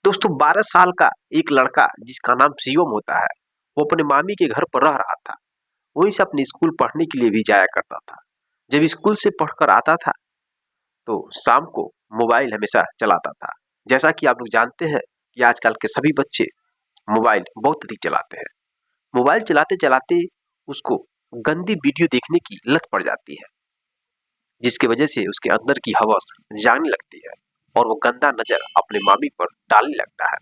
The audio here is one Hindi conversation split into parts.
दोस्तों 12 साल का एक लड़का जिसका नाम शिवम होता है, वो अपने मामी के घर पर रह रहा था। वहीं से अपने स्कूल पढ़ने के लिए भी जाया करता था। जब स्कूल से पढ़कर आता था तो शाम को मोबाइल हमेशा चलाता था। जैसा कि आप लोग जानते हैं कि आजकल के सभी बच्चे मोबाइल बहुत अधिक चलाते हैं। मोबाइल चलाते चलाते उसको गंदी वीडियो देखने की लत पड़ जाती है, जिसकी वजह से उसके अंदर की हवस जागने लगती है और वो गंदा नजर अपने मामी पर डालने लगता है।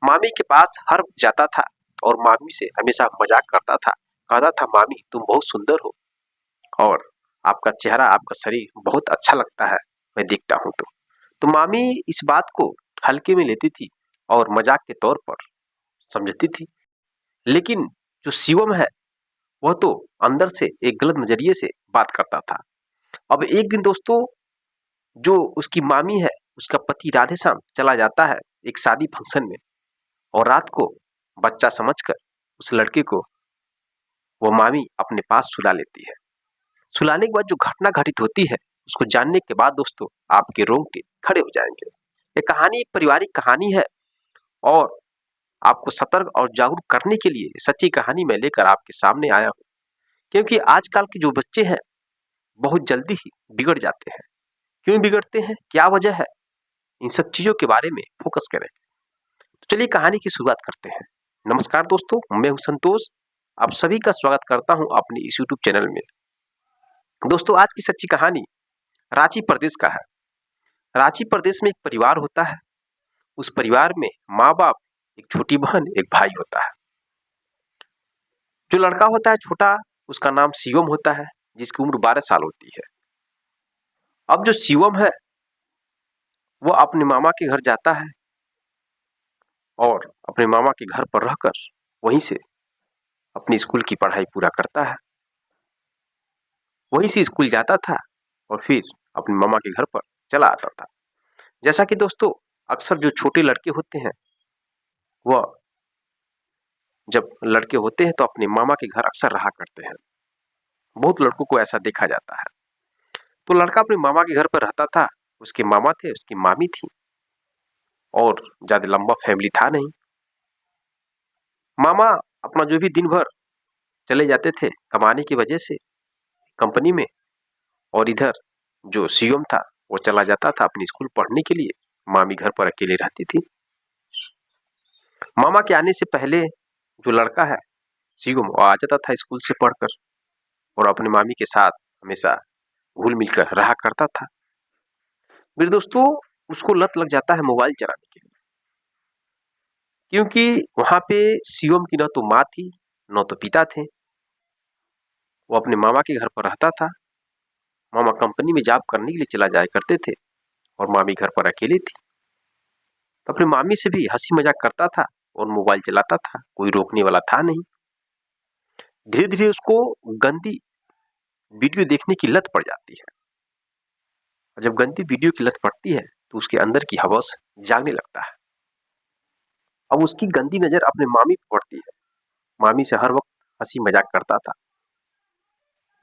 मामी के पास हर वक्त जाता था और मामी से हमेशा मजाक करता था। कहता था, मामी तुम बहुत सुंदर हो और आपका चेहरा, आपका शरीर बहुत अच्छा लगता है, मैं देखता हूं तो मामी इस बात को हल्के में लेती थी और मजाक के तौर पर समझती थी। लेकिन जो शिवम है वह तो अंदर से एक गलत नजरिए से बात करता था। अब एक दिन दोस्तों, जो उसकी मामी है, उसका पति राधेश्याम चला जाता है एक शादी फंक्शन में, और रात को बच्चा समझकर उस लड़के को वो मामी अपने पास सुला लेती है। सुलाने के बाद जो घटना घटित होती है, उसको जानने के बाद दोस्तों आपके रोंगटे खड़े हो जाएंगे। ये कहानी एक पारिवारिक कहानी है और आपको सतर्क और जागरूक करने के लिए सच्ची कहानी मैं लेकर आपके सामने आया हूँ। क्योंकि आजकल के जो बच्चे हैं बहुत जल्दी ही बिगड़ जाते हैं। क्यों बिगड़ते हैं, क्या वजह है, इन सब चीजों के बारे में फोकस करें। तो चलिए कहानी की शुरुआत करते हैं। नमस्कार दोस्तों, मैं हूं संतोष। आप सभी का स्वागत करता हूं अपने इस यूट्यूब चैनल में। दोस्तों आज की सच्ची कहानी रांची प्रदेश का है। रांची प्रदेश में एक परिवार होता है। उस परिवार में माँ बाप, एक छोटी बहन, एक भाई होता है। जो लड़का होता है छोटा, उसका नाम शिवम होता है, जिसकी उम्र 12 साल होती है। अब जो शिवम है वो अपने मामा के घर जाता है और अपने मामा के घर पर रहकर वहीं से अपनी स्कूल की पढ़ाई पूरा करता है। वहीं से स्कूल जाता था और फिर अपने मामा के घर पर चला आता था। जैसा कि दोस्तों अक्सर जो छोटे लड़के होते हैं, वह जब लड़के होते हैं तो अपने मामा के घर अक्सर रहा करते हैं। बहुत लड़कों को ऐसा देखा जाता है। तो लड़का अपने मामा के घर पर रहता था। उसके मामा थे, उसकी मामी थी और ज्यादा लंबा फैमिली था नहीं। मामा अपना जो भी दिन भर चले जाते थे कमाने की वजह से कंपनी में, और इधर जो शिवम था वो चला जाता था अपनी स्कूल पढ़ने के लिए। मामी घर पर अकेले रहती थी। मामा के आने से पहले जो लड़का है शिवम, वो आ जाता था स्कूल से पढ़कर और अपने मामी के साथ हमेशा घुल मिलकर रहा करता था। मेरे दोस्तों उसको लत लग जाता है मोबाइल चलाने की, क्योंकि वहां पे शिवम की न तो माँ थी न तो पिता थे। वो अपने मामा के घर पर रहता था। मामा कंपनी में जॉब करने के लिए चला जाया करते थे और मामी घर पर अकेली थी। तो अपने मामी से भी हंसी मजाक करता था और मोबाइल चलाता था, कोई रोकने वाला था नहीं। धीरे धीरे उसको गंदी वीडियो देखने की लत पड़ जाती है और जब गंदी वीडियो की लत पड़ती है तो उसके अंदर की हवस जागने लगता है। अब उसकी गंदी नजर अपने मामी पर पड़ती है। मामी से हर वक्त हंसी मजाक करता था,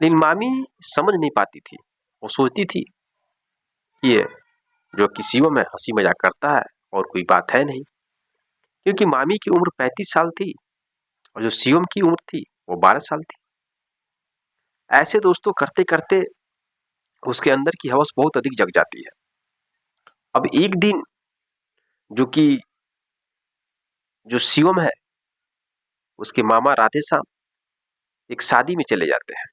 लेकिन मामी समझ नहीं पाती थी। वो सोचती थी कि ये जो कि शिवम है हंसी मजाक करता है और कोई बात है नहीं, क्योंकि मामी की उम्र 35 साल थी और जो शिवम की उम्र थी वो 12 साल थी। ऐसे दोस्तों करते करते उसके अंदर की हवस बहुत अधिक जग जाती है। अब एक दिन जो कि जो शिवम है, उसके मामा राधेश्याम एक शादी में चले जाते हैं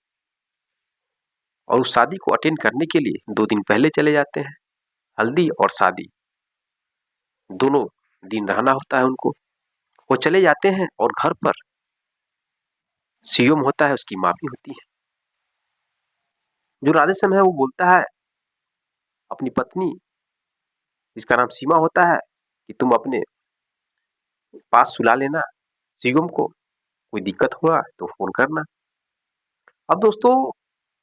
और उस शादी को अटेंड करने के लिए 2 दिन पहले चले जाते हैं। हल्दी और शादी दोनों दिन रहना होता है उनको। वो चले जाते हैं और घर पर शिवम होता है, उसकी मामी होती है। जो राधेश्याम है वो बोलता है अपनी पत्नी, जिसका नाम सीमा होता है, कि तुम अपने पास सुला लेना शिवम को, कोई दिक्कत हुआ तो फोन करना। अब दोस्तों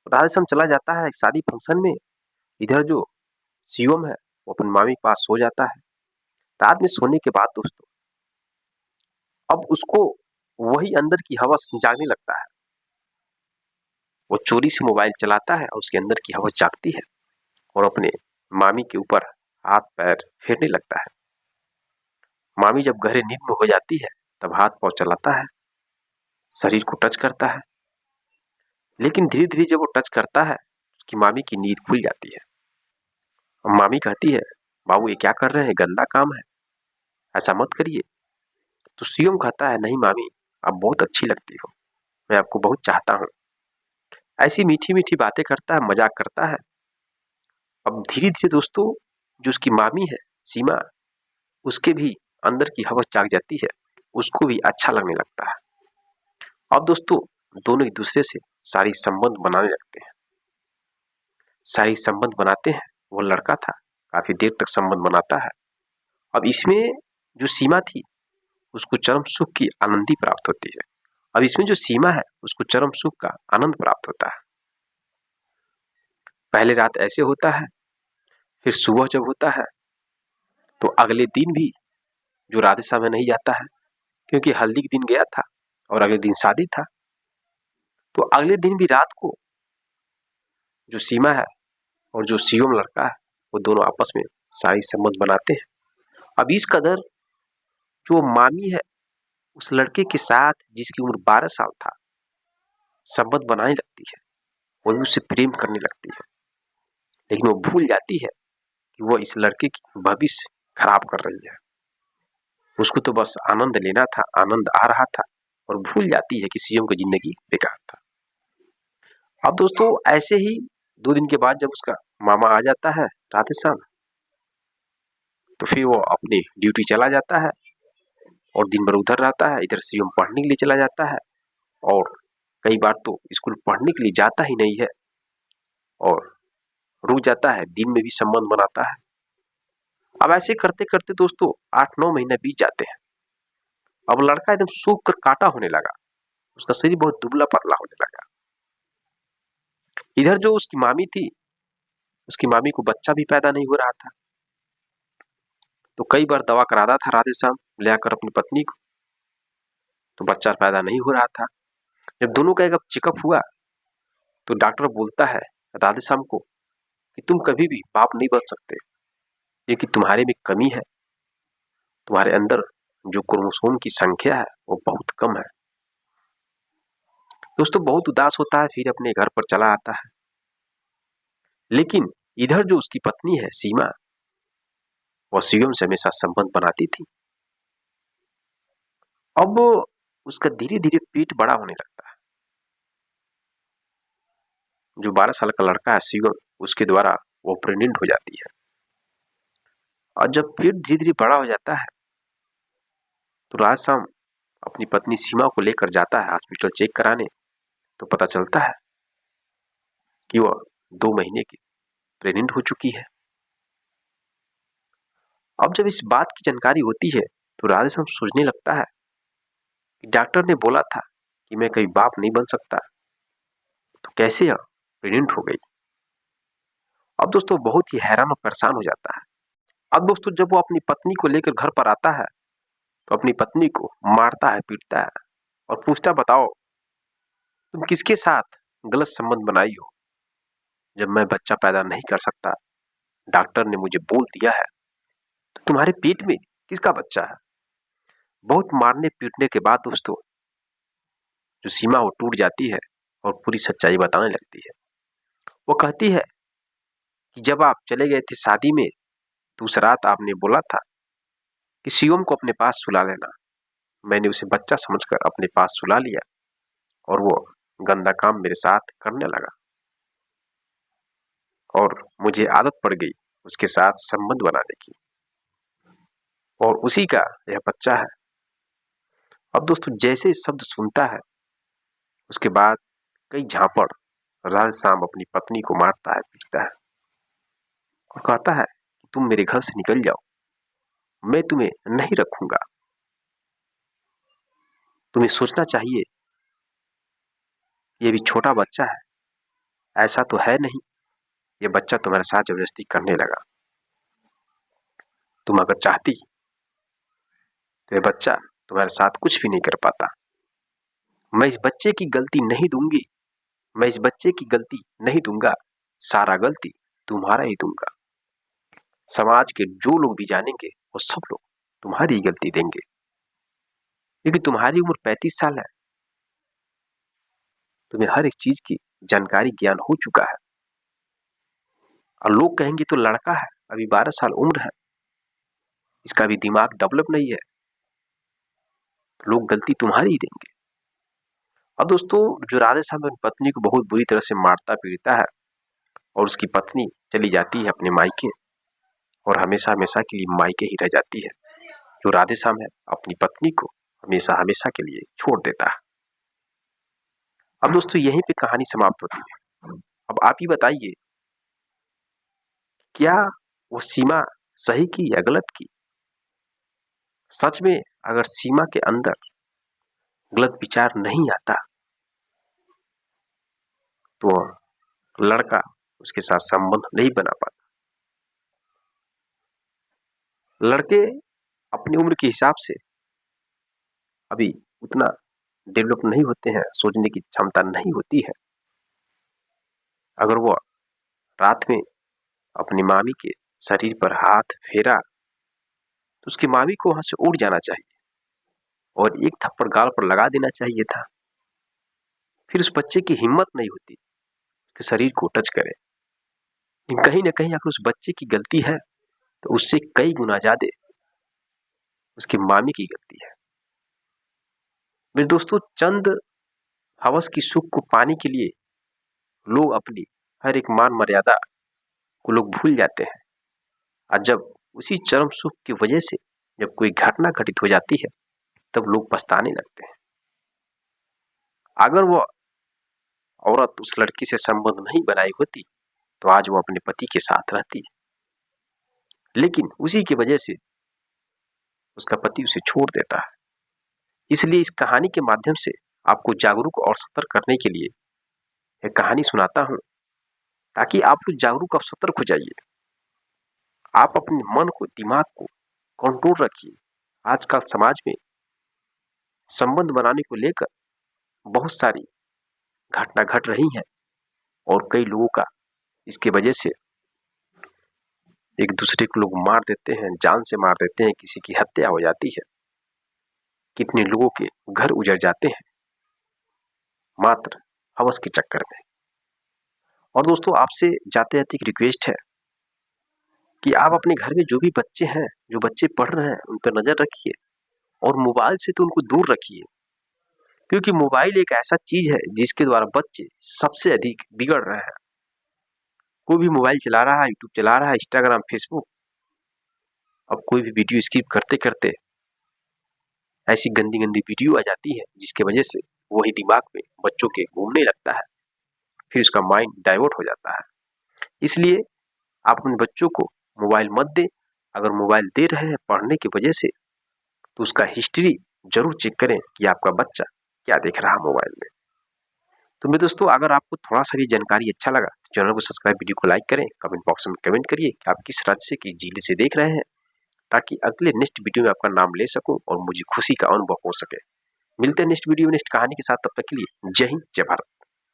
राधेश्याम चला जाता है शादी फंक्शन में। इधर जो शिवम है वो अपनी मामी के पास सो जाता है। रात में सोने के बाद दोस्तों अब उसको वही अंदर की हवस जागने लगता है। वो चोरी से मोबाइल चलाता है और उसके अंदर की हवस जागती है और अपने मामी के ऊपर हाथ पैर फेरने लगता है। मामी जब गहरे नींद में हो जाती है तब हाथ पांव चलाता है, शरीर को टच करता है, लेकिन धीरे धीरे जब वो टच करता है उसकी मामी की नींद खुल जाती है। और मामी कहती है, बाबू ये क्या कर रहे हैं, गंदा काम है, ऐसा मत करिए। तो शिवम कहता है, नहीं मामी, आप बहुत अच्छी लगती हो, मैं आपको बहुत चाहता हूँ। ऐसी मीठी मीठी बातें करता है, मजाक करता है। अब धीरे धीरे दोस्तों जो उसकी मामी है सीमा, उसके भी अंदर की हवस जाग जाती है, उसको भी अच्छा लगने लगता है। अब दोस्तों दोनों एक दूसरे से सारी संबंध बनाने लगते हैं, सारी संबंध बनाते हैं। वो लड़का था, काफी देर तक संबंध बनाता है। अब इसमें जो सीमा थी उसको चरम सुख की आनंदी प्राप्त होती है। अब इसमें जो सीमा है उसको चरम सुख का आनंद प्राप्त होता है। पहले रात ऐसे होता है, फिर सुबह जब होता है तो अगले दिन भी जो राधे श्याम नहीं जाता है, क्योंकि हल्दी के दिन गया था और अगले दिन शादी था। तो अगले दिन भी रात को जो सीमा है और जो शिवम लड़का है वो दोनों आपस में सारी संबंध बनाते हैं। अब इस कदर जो मामी है उस लड़के के साथ जिसकी उम्र 12 साल था संबंध बनाने लगती है, वो भी उससे प्रेम करने लगती है। लेकिन वो भूल जाती है कि वो इस लड़के की भविष्य खराब कर रही है। उसको तो बस आनंद लेना था, आनंद आ रहा था, और भूल जाती है कि शिवम की जिंदगी बेकार था। अब दोस्तों ऐसे ही 2 दिन के बाद जब उसका मामा आ जाता है राधे श्याम, तो फिर वो अपनी ड्यूटी चला जाता है और दिन भर उधर रहता है। इधर शिवम पढ़ने के लिए चला जाता है और कई बार तो स्कूल पढ़ने के लिए जाता ही नहीं है और रुक जाता है, दिन में भी संबंध बनाता है। अब ऐसे करते करते दोस्तों 8-9 महीने बीत जाते हैं। अब लड़का एकदम सूख कर काटा होने लगा, उसका शरीर बहुत दुबला पतला होने लगा। इधर जो उसकी मामी थी, उसकी मामी को बच्चा भी पैदा नहीं हो रहा था। तो कई बार दवा कराता था राधे श्याम ले आकर अपनी पत्नी को, तो बच्चा पैदा नहीं हो रहा था। जब दोनों का एक चेकअप हुआ तो डॉक्टर बोलता है राधे श्याम को कि तुम कभी भी बाप नहीं बन सकते, क्योंकि तुम्हारे में कमी है, तुम्हारे अंदर जो क्रोमोसोम की संख्या है वो बहुत कम है। दोस्तों बहुत उदास होता है, फिर अपने घर पर चला आता है। लेकिन इधर जो उसकी पत्नी है सीमा, वह शिवम से हमेशा संबंध बनाती थी। अब उसका धीरे धीरे पेट बड़ा होने लगता है। जो 12 साल का लड़का है शिवम, उसके द्वारा वो प्रेग्नेंट हो जाती है। और जब पेट धीरे धीरे बड़ा हो जाता है तो राज शाम अपनी पत्नी सीमा को लेकर जाता है हॉस्पिटल चेक कराने। तो पता चलता है कि वह 2 महीने की प्रेग्नेंट हो चुकी है। अब जब इस बात की जानकारी होती है तो राधेश्याम सोचने लगता है कि डॉक्टर ने बोला था कि मैं कभी बाप नहीं बन सकता, तो कैसे यह प्रेग्नेंट हो गई। अब दोस्तों बहुत ही हैरान और परेशान हो जाता है। अब दोस्तों जब वो अपनी पत्नी को लेकर घर पर आता है तो अपनी पत्नी को मारता है, पीटता है और पूछता, बताओ तुम किसके साथ गलत संबंध बनाई हो जब मैं बच्चा पैदा नहीं कर सकता। डॉक्टर ने मुझे बोल दिया है, तो तुम्हारे पेट में किसका बच्चा है। बहुत मारने पीटने के बाद दोस्तों जो सीमा वो टूट जाती है और पूरी सच्चाई बताने लगती है। वो कहती है कि जब आप चले गए थे शादी में तो उस रात आपने बोला था कि शिवम को अपने पास सुला लेना। मैंने उसे बच्चा समझकर अपने पास सुला लिया और वो गंदा काम मेरे साथ करने लगा और मुझे आदत पड़ गई उसके साथ संबंध बनाने की, और उसी का यह बच्चा है। अब दोस्तों जैसे शब्द सुनता है उसके बाद कई झापड़ राज शाम अपनी पत्नी को मारता है, पीटता है और कहता है कि तुम मेरे घर से निकल जाओ, मैं तुम्हें नहीं रखूंगा। तुम्हें सोचना चाहिए ये भी छोटा बच्चा है, ऐसा तो है नहीं ये बच्चा तुम्हारे साथ जबरदस्ती करने लगा। तुम अगर चाहती तो ये बच्चा तुम्हारे साथ कुछ भी नहीं कर पाता। मैं इस बच्चे की गलती नहीं दूंगी, मैं इस बच्चे की गलती नहीं दूंगा, सारा गलती तुम्हारा ही दूंगा। समाज के जो लोग भी जानेंगे वो सब लोग तुम्हारी गलती देंगे, क्योंकि तुम्हारी उम्र 35 साल है, तुम्हें हर एक चीज की जानकारी ज्ञान हो चुका है। और लोग कहेंगे तो लड़का है, अभी 12 साल उम्र है, इसका भी दिमाग डेवलप नहीं है, तो लोग गलती तुम्हारी ही देंगे। अब दोस्तों, जो राधे श्याम अपनी पत्नी को बहुत बुरी तरह से मारता पीटता है और उसकी पत्नी चली जाती है अपने मायके और हमेशा हमेशा के लिए मायके ही रह जाती है। जो राधे श्याम है अपनी पत्नी को हमेशा हमेशा के लिए छोड़ देता है। अब दोस्तों, यहीं पे कहानी समाप्त होती है। अब आप ही बताइए, क्या वो सीमा सही की या गलत की? सच में अगर सीमा के अंदर गलत विचार नहीं आता तो लड़का उसके साथ संबंध नहीं बना पाता। लड़के अपनी उम्र के हिसाब से अभी उतना डेवलप नहीं होते हैं, सोचने की क्षमता नहीं होती है। अगर वो रात में अपनी मामी के शरीर पर हाथ फेरा तो उसकी मामी को वहां से उठ जाना चाहिए और एक थप्पड़ गाल पर लगा देना चाहिए था। फिर उस बच्चे की हिम्मत नहीं होती कि शरीर को टच करे। कहीं ना कहीं अगर उस बच्चे की गलती है तो उससे कई गुना ज्यादा उसकी मामी की गलती है। मेरे दोस्तों, चंद हवस की सुख को पाने के लिए लोग अपनी हर एक मान मर्यादा को लोग भूल जाते हैं, और जब उसी चरम सुख की वजह से जब कोई घटना घटित हो जाती है तब लोग पछताने लगते हैं। अगर वो औरत उस लड़की से संबंध नहीं बनाई होती तो आज वो अपने पति के साथ रहती, लेकिन उसी की वजह से उसका पति उसे छोड़ देता है। इसलिए इस कहानी के माध्यम से आपको जागरूक और सतर्क करने के लिए एक कहानी सुनाता हूं, ताकि आप लोग जागरूक और सतर्क हो जाइए। आप अपने मन को, दिमाग को कंट्रोल रखिए। आजकल समाज में संबंध बनाने को लेकर बहुत सारी घटना घट रही हैं और कई लोगों का इसके वजह से एक दूसरे को लोग मार देते हैं, जान से मार देते हैं, किसी की हत्या हो जाती है, कितने लोगों के घर उजड़ जाते हैं मात्र हवस के चक्कर में। और दोस्तों, आपसे जाते जाते एक रिक्वेस्ट है कि आप अपने घर में जो भी बच्चे हैं, जो बच्चे पढ़ रहे हैं, उन पर नजर रखिए और मोबाइल से तो उनको दूर रखिए, क्योंकि मोबाइल एक ऐसा चीज है जिसके द्वारा बच्चे सबसे अधिक बिगड़ रहे हैं। कोई भी मोबाइल चला रहा है, यूट्यूब चला रहा है, इंस्टाग्राम, फेसबुक, अब कोई भी वीडियो स्किप करते करते ऐसी गंदी गंदी वीडियो आ जाती है जिसकी वजह से वही दिमाग में बच्चों के घूमने लगता है, फिर उसका माइंड डाइवर्ट हो जाता है। इसलिए आप अपने बच्चों को मोबाइल मत दें। अगर मोबाइल दे रहे हैं पढ़ने की वजह से तो उसका हिस्ट्री जरूर चेक करें कि आपका बच्चा क्या देख रहा है मोबाइल में। तो मेरे दोस्तों, अगर आपको थोड़ा सा भी जानकारी अच्छा लगा तो चैनल को सब्सक्राइब, वीडियो को लाइक करें, कमेंट बॉक्स में कमेंट करिए कि आप किस राज्य से, किस जिले से देख रहे हैं, ताकि अगले नेक्स्ट वीडियो में आपका नाम ले सकूं और मुझे खुशी का अनुभव हो सके। मिलते हैं नेक्स्ट वीडियो में नेक्स्ट कहानी के साथ, तब तक के लिए जय हिंद, जय भारत।